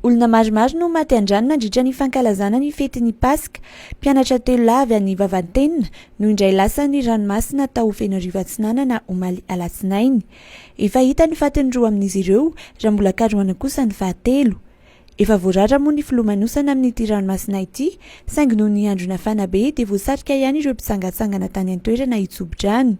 Olona maromaro no maty an-drano nandritra ny fankalazana ny fetin'ny Paska. Mpianatra 3 avy any Vavantenina no indray lasa ny ranomasina tao Fenorivo Atsinanana omaly alatsinainy. Efa hita ny fatin'ny 2 amin'izy ireo, raha mbola karohana kosa ny fahatelo. Efa voarara moa ny filomanosana amin'ity ranomasina ity, saingy noho ny andro nafana be dia voasarika ihany ireo mpisangatsangana tany an-toerana hitsobo-drano.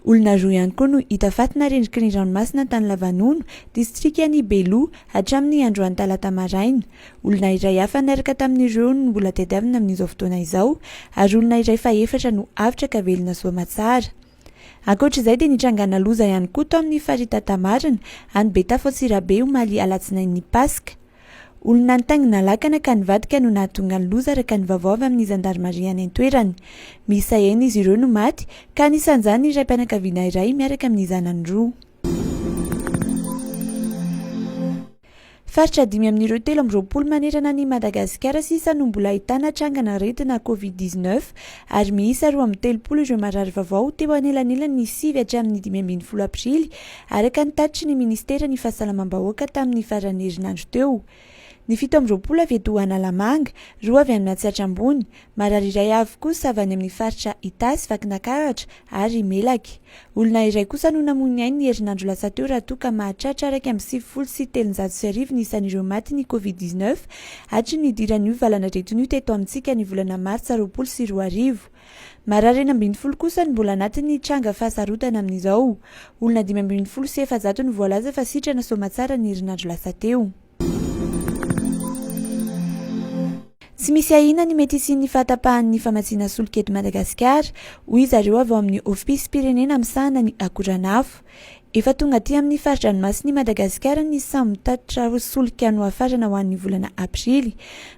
Olona 2 ihany koa no hita faty narendriky ny ranomasina tany Lavanono, distrikan'ny Beloa hatramin'ny androany talata maraina. Olona iray hafa niaraka tamin'ireo no mbola tadiavina amin'izao fotoana izao, ary olona iray faha-efatra no avitra ka velona soamatsara. Ankoatr'izay dia nitrangana loza ihany koa tao amin'ny Farita-Tamarina, any Betafôtsirabe omaly alatsinain'ny Paska. Olona nitaingina lakana ka nivadika no nahatonga ny loza araka ny vaovao avy amin'ny zandarmaria any an-toerany. Miisa enina izy ireo no maty, ka anisan'izany iray mpianakaviana iray miaraka amin'ny zanany 2. Faritra 5 amin'ireo 13 manerana ny Madagasikara sisa no mbola ahitana trangana retina Covid-19 ary miisa 13 ireo marary vaovao teo anelanelan'ny 9 hatramin'ny 15 aprily araka ny tatitry ny Ministeran'ny Fahasalamam-bahoaka tamin'ny faran'ny herinandro teo. Ny 17 avy eto Analamanga, 2 avy any Matsiatrambony, marary iray avy kosa avy any amin'ny faritra Itasy, Vakinankaratra ary Melaky. Olona iray kosa no namoy ainy ny herinandro lasa teo raha toa ka mahatratra 7,730 ny isan'ireo maty ny Covid-19 hatry ny idiran'io valana retin'io teto amintsika ny volana Martsa 2020. Marary 12 kosa ny mbola anatin'ny tranga fahasarotana amin'izao. Olona 17 no voalaza fa sitrana soamatsara ny herinandro lasa teo. Tsy misy ahina ny mety isian'ny fahatapahan'ny famatsiana solika eto Madagasikara, hoy zareo avy ao amin'ny ofisym-pirenena amisahana ny akoran'afo. Efa tonga aty amin'ny faritra-dranomasin'i Madagasikara ny sambo mitatitra solika no hafarana ho an'ny volana Aprily.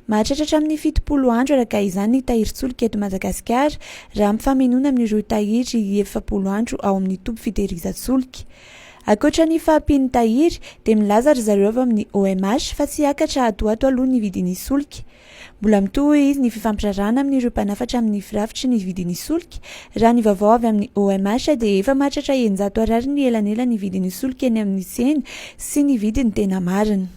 Mahatratra amin'ny 70 andro araka izany ny tahirin-solika eto Madagasikara raha mifamenona amin'ireo tahiry 70 andro ao amin'ny toby fitehirizan-solika. Ankoatra ny fahampian'ny tahiry dia milaza ry zareo avy amin'ny OMH fa tsy hiakatra atoato aloha ny vidin'ny solika. Mbola mitohy izy ny fifampirarana amin'ireo mpanafatra amin'ny firafitry ny vidin'ny solika. Raha ny vaovao avy amin'ny OMH dia efa mahatratra 900 ariary ny elanela ny vidin'ny solika eny amin'ny tsena sy ny vidiny tena marina.